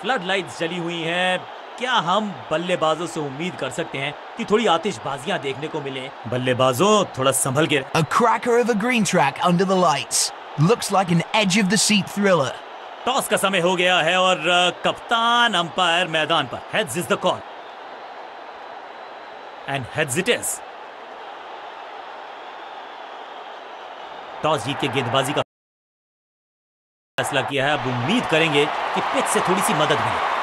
Flood lights जली हुई हैं। क्या हम बल्लेबाजों से उम्मीद कर सकते हैं कि थोड़ी आतिशबाजियां देखने को मिले? बल्लेबाजों थोड़ा संभल के। A cracker of a green track under the lights. Looks like an edge of the seat thriller. Toss का समय हो गया है और कप्तान अंपायर मैदान पर। Heads is the call and heads it is. Toss जीत के गेंदबाजी का फैसला किया है। अब उम्मीद करेंगे कि पिच से थोड़ी सी मदद मिले।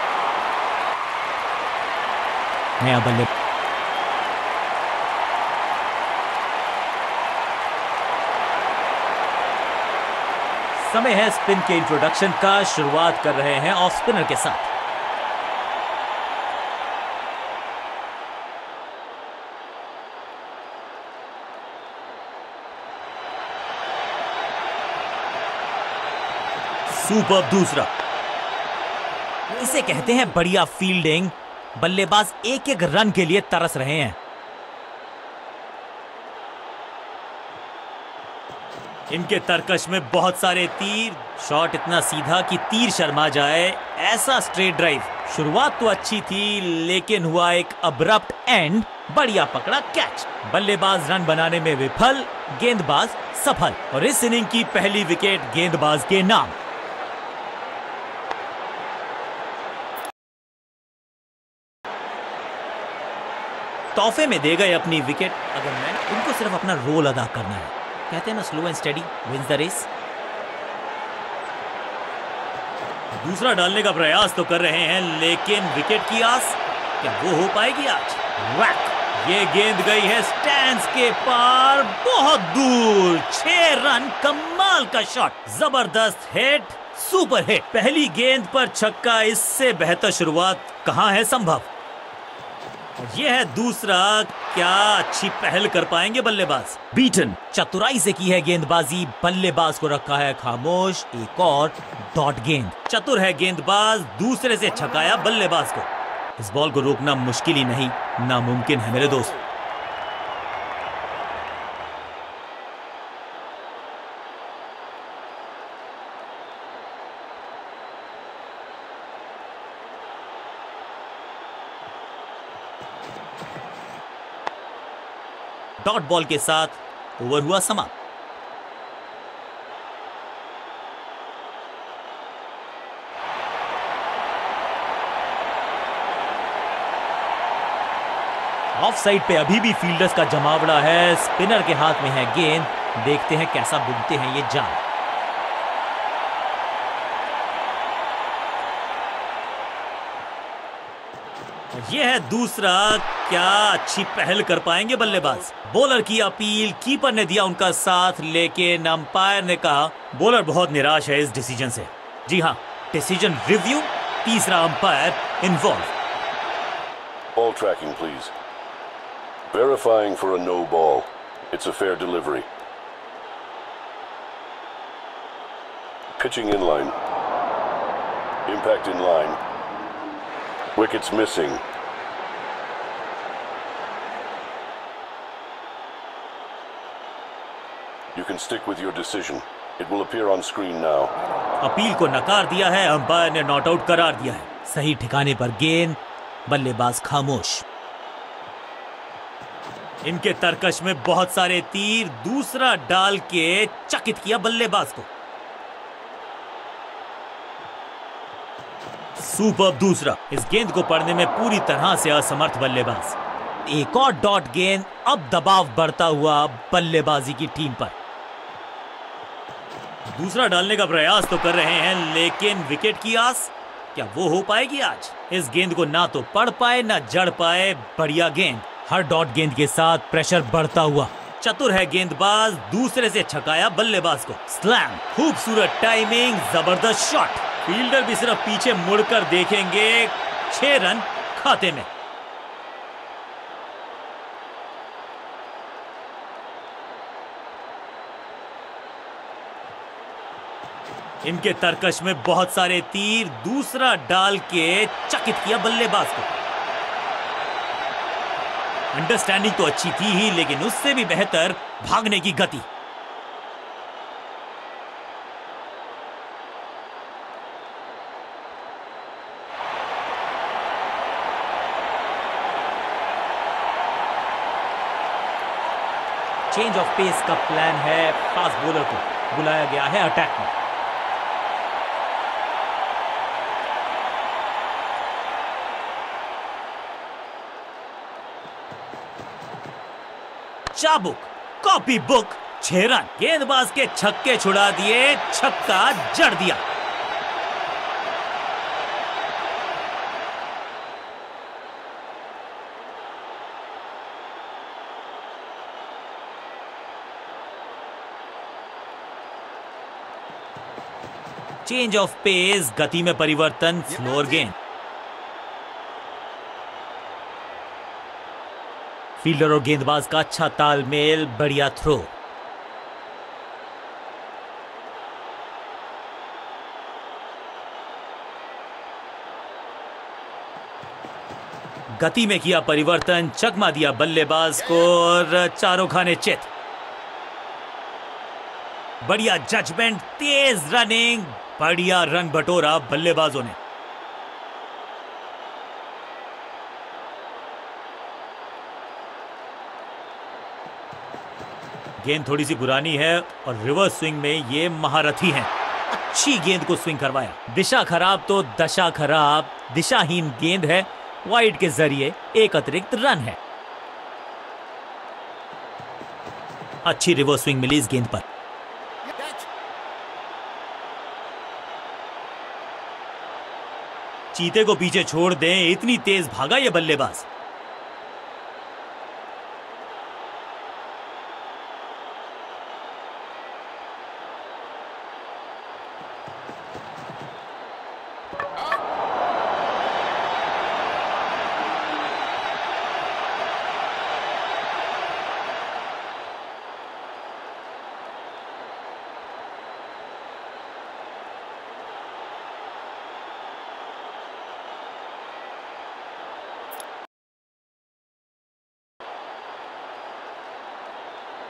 नया बल्ले समय है स्पिन के इंट्रोडक्शन का। शुरुआत कर रहे हैं ऑफ स्पिनर के साथ। सुपर दूसरा। इसे कहते हैं बढ़िया फील्डिंग। बल्लेबाज एक एक रन के लिए तरस रहे हैं। इनके तरकश में बहुत सारे तीर। शॉट इतना सीधा कि तीर शर्मा जाए, ऐसा स्ट्रेट ड्राइव। शुरुआत तो अच्छी थी लेकिन हुआ एक अब्रप्ट एंड। बढ़िया पकड़ा कैच। बल्लेबाज रन बनाने में विफल, गेंदबाज सफल और इस इनिंग की पहली विकेट गेंदबाज के नाम। तोहफे में दे गए अपनी विकेट। अगर मैं उनको सिर्फ अपना रोल अदा करना है। कहते हैं ना, slow and steady wins the race. दूसरा डालने का प्रयास तो कर रहे हैं लेकिन विकेट की आस, क्या वो हो पाएगी आज? वैक! ये गेंद गई है स्टैंड्स के पार, बहुत दूर। 6 रन। कमाल का शॉट, जबरदस्त हिट, सुपर हिट। पहली गेंद पर छक्का, इससे बेहतर शुरुआत कहां है संभव? यह है दूसरा। क्या अच्छी पहल कर पाएंगे बल्लेबाज? बीटन चतुराई से की है गेंदबाजी। बल्लेबाज को रखा है खामोश। एक और डॉट गेंद। चतुर है गेंदबाज, दूसरे से छकाया बल्लेबाज को। इस बॉल को रोकना मुश्किल ही नहीं, नामुमकिन है मेरे दोस्त। डॉट बॉल के साथ ओवर हुआ समाप्त। ऑफ साइड पे अभी भी फील्डर्स का जमावड़ा है। स्पिनर के हाथ में है गेंद। देखते हैं कैसा बुनते हैं ये जाल। यह है दूसरा। क्या अच्छी पहल कर पाएंगे बल्लेबाज? बॉलर की अपील, कीपर ने दिया उनका साथ लेकिन अंपायर ने कहा बॉलर बहुत निराश है इस डिसीजन से। जी हां, डिसीजन रिव्यू। तीसरा umpire involve. Ball tracking, please. Verifying for a no ball. It's a fair delivery. Pitching in line. Impact in line. Wickets missing. You can stick with your decision. It will appear on screen now. Appeal को नकार दिया है, umpire ने not out करार दिया है। सही ठिकाने पर गेंद, बल्लेबाज खामोश। इनके तरकश में बहुत सारे तीर। दूसरा डाल के चकित किया बल्लेबाज को। सुपर दूसरा। इस गेंद को पढ़ने में पूरी तरह से असमर्थ बल्लेबाज। एक और डॉट गेंद। अब दबाव बढ़ता हुआ बल्लेबाजी की टीम पर। दूसरा डालने का प्रयास तो कर रहे हैं लेकिन विकेट की आस, क्या वो हो पाएगी आज? इस गेंद को ना तो पढ़ पाए ना जड़ पाए। बढ़िया गेंद। हर डॉट गेंद के साथ प्रेशर बढ़ता हुआ। चतुर है गेंदबाज, दूसरे से छकाया बल्लेबाज को। स्लैम। खूबसूरत टाइमिंग, जबरदस्त शॉट। फील्डर भी सिर्फ पीछे मुड़कर देखेंगे। 6 रन खाते में। इनके तरकश में बहुत सारे तीर। दूसरा डाल के चकित किया बल्लेबाज को। अंडरस्टैंडिंग तो अच्छी थी ही लेकिन उससे भी बेहतर भागने की गति। चेंज ऑफ पेस का प्लान है। फास्ट बॉलर को बुलाया गया है अटैक में। चाबुक, कॉपी बुक, 6 रन। गेंदबाज के छक्के छुड़ा दिए, छक्का जड़ दिया। चेंज ऑफ पेस, गति में परिवर्तन, फ्लोर गेंद। फील्डर और गेंदबाज का अच्छा तालमेल, बढ़िया थ्रो। गति में किया परिवर्तन, चकमा दिया बल्लेबाज को और चारों खाने चित। बढ़िया जजमेंट, तेज रनिंग, बढ़िया रन बटोरा बल्लेबाजों ने। गेंद थोड़ी सी पुरानी है और रिवर्स स्विंग में ये महारथी हैं। अच्छी गेंद को स्विंग करवाया। दिशा खराब तो दशा खराब, दिशाहीन गेंद है। वाइड के जरिए एक अतिरिक्त रन है। अच्छी रिवर्स स्विंग मिली इस गेंद पर। चीते को पीछे छोड़ दें, इतनी तेज भागा ये बल्लेबाज।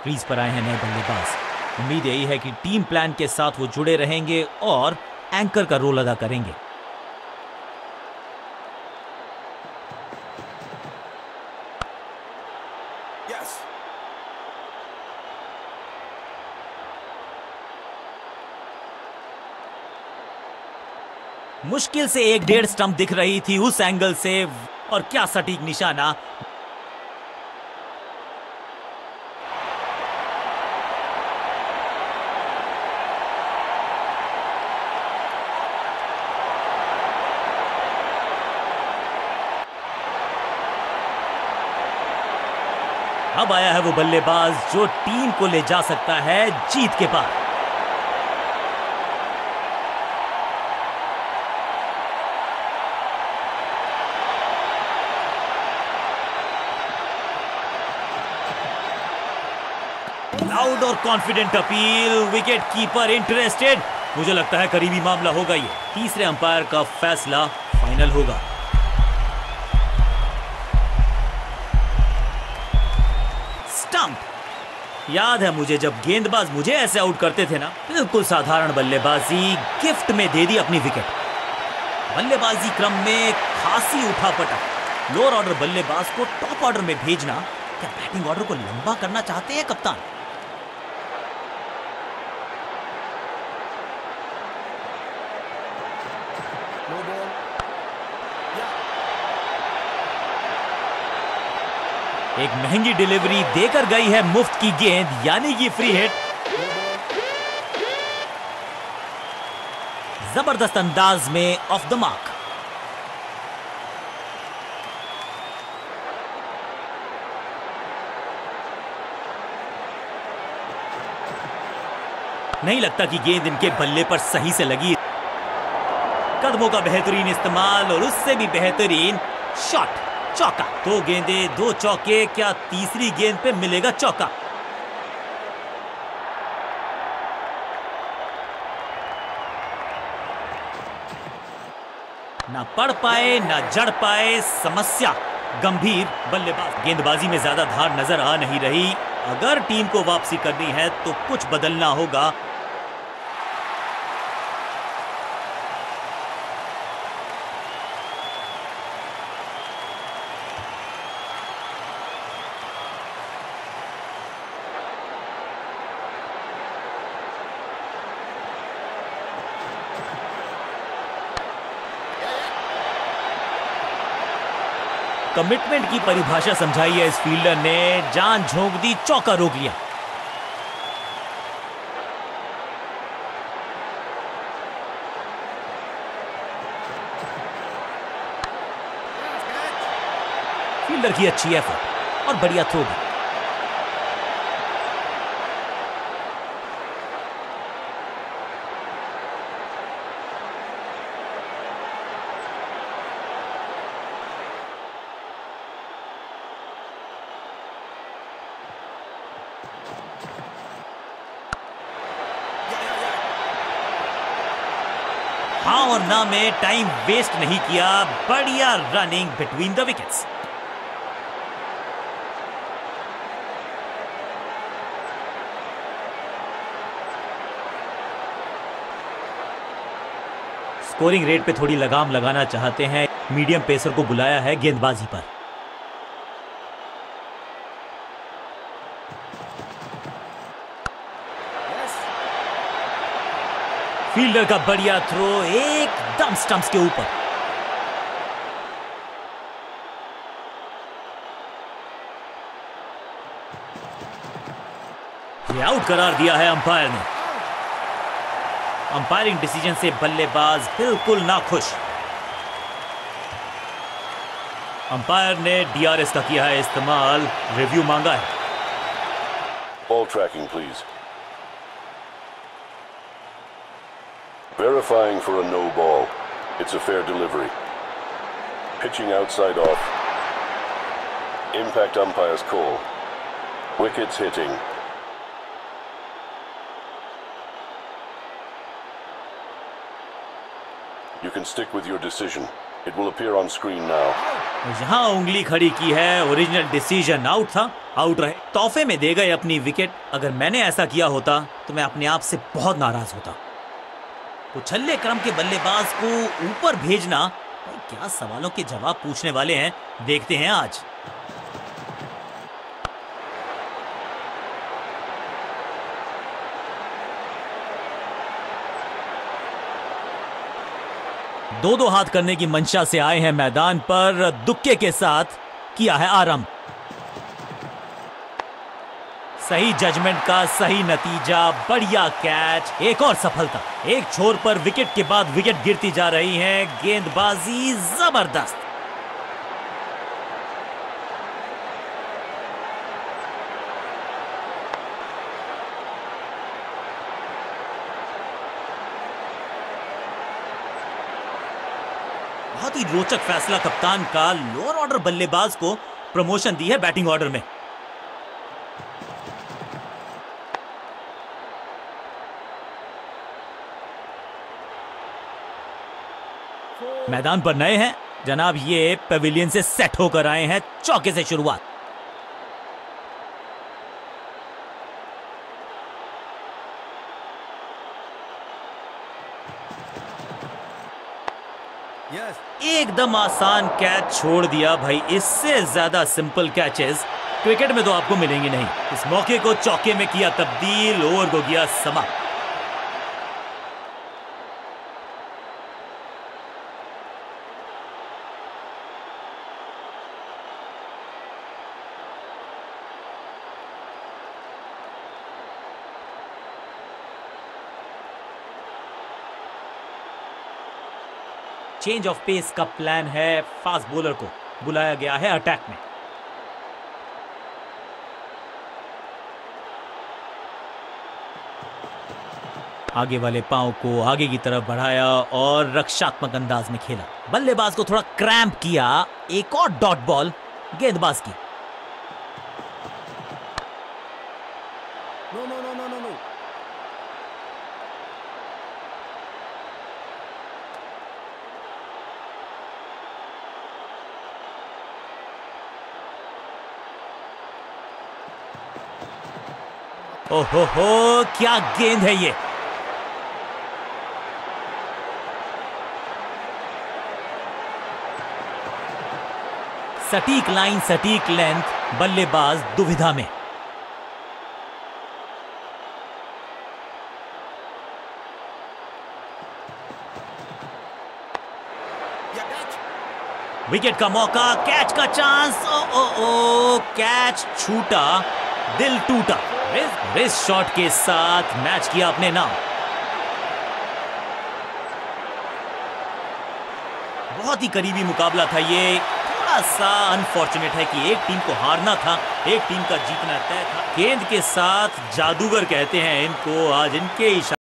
क्रीज पर आए हैं नए बल्लेबाज। उम्मीद यही है कि टीम प्लान के साथ वो जुड़े रहेंगे और एंकर का रोल अदा करेंगे। yes. मुश्किल से 1-1.5 स्टंप दिख रही थी उस एंगल से, और क्या सटीक निशाना। अब आया है वो बल्लेबाज जो टीम को ले जा सकता है जीत के पार। लाउड और confident appeal, wicket keeper interested. मुझे लगता है करीबी मामला होगा ये। तीसरे अंपायर का फैसला फाइनल होगा। याद है मुझे, जब गेंदबाज मुझे ऐसे आउट करते थे ना, बिल्कुल साधारण बल्लेबाजी, गिफ्ट में दे दी अपनी विकेट। बल्लेबाजी क्रम में खासी उठापटक। लोअर ऑर्डर बल्लेबाज को टॉप ऑर्डर में भेजना, क्या बैटिंग ऑर्डर को लंबा करना चाहते हैं कप्तान? एक महंगी डिलीवरी देकर गई है मुफ्त की गेंद, यानी कि फ्री हिट। जबरदस्त अंदाज में ऑफ द मार्क। नहीं लगता कि गेंद इनके बल्ले पर सही से लगी। कदमों का बेहतरीन इस्तेमाल और उससे भी बेहतरीन शॉट, चौका। 2 गेंदे 2 चौके, क्या तीसरी गेंद पे मिलेगा चौका? ना पढ़ पाए ना जड़ पाए, समस्या गंभीर। बल्लेबाज गेंदबाजी में ज्यादा धार नजर आ नहीं रही। अगर टीम को वापसी करनी है तो कुछ बदलना होगा। कमिटमेंट की परिभाषा समझाई है इस फील्डर ने, जान झोंक दी, चौका रोक लिया। फील्डर की अच्छी एफर्ट और बढ़िया थ्रो भी। हाँ और ना में टाइम वेस्ट नहीं किया, बढ़िया running between the wickets. Scoring rate पे थोड़ी लगाम लगाना चाहते हैं, मीडियम पेसर को बुलाया है गेंदबाजी पर। फील्डर का बढ़िया थ्रो एकदम स्टंप्स के ऊपर। ये आउट करार दिया है अंपायर ने। अंपायरिंग डिसीजन से बल्लेबाज बिल्कुल ना खुश। अंपायर ने डीआरएस का किया है इस्तेमाल, रिव्यू मांगा है। Ball tracking, please. Verifying for a no ball. It's a fair delivery. Pitching outside off. Impact umpire's call. Wickets hitting. You can stick with your decision. It will appear on screen now. जहां उंगली खड़ी की है, original decision out था, out रहे। तोहफे में दे गए अपनी विकेट। अगर मैंने ऐसा किया होता तो मैं अपने आप से बहुत नाराज होता। तो छल्ले क्रम के बल्लेबाज को ऊपर भेजना, भाई क्या सवालों के जवाब पूछने वाले हैं, देखते हैं आज। दो हाथ करने की मंशा से आए हैं मैदान पर, दुक्के के साथ किया है आरंभ। सही जजमेंट का सही नतीजा, बढ़िया कैच, एक और सफलता। एक छोर पर विकेट के बाद विकेट गिरती जा रही है, गेंदबाजी जबरदस्त। बहुत ही रोचक फैसला कप्तान का, लोअर ऑर्डर बल्लेबाज को प्रमोशन दी है बैटिंग ऑर्डर में। मैदान पर नए हैं जनाब, ये पेविलियन से सेट होकर आए हैं। चौके से शुरुआत। एकदम आसान कैच छोड़ दिया भाई। इससे ज्यादा सिंपल कैचेस क्रिकेट में तो आपको मिलेंगे नहीं। इस मौके को चौके में किया तब्दील, ओवर को किया समाप्त। चेंज ऑफ पेस का प्लान है, फास्ट बॉलर को बुलाया गया है अटैक में। आगे वाले पांव को आगे की तरफ बढ़ाया और रक्षात्मक अंदाज में खेला। बल्लेबाज को थोड़ा क्रैम्प किया, एक और डॉट बॉल गेंदबाज की। ओहो हो, क्या गेंद है ये। सटीक लाइन, सटीक लेंथ, बल्लेबाज दुविधा में। विकेट का मौका, कैच का चांस। ओ ओ ओ, कैच छूटा, दिल टूटा। इस शॉट के साथ मैच किया अपने नाम। बहुत ही करीबी मुकाबला था ये। थोड़ा सा अनफॉर्चुनेट है कि एक टीम को हारना था, एक टीम का जीतना तय था। गेंद के साथ जादूगर कहते हैं इनको, आज इनके इशारे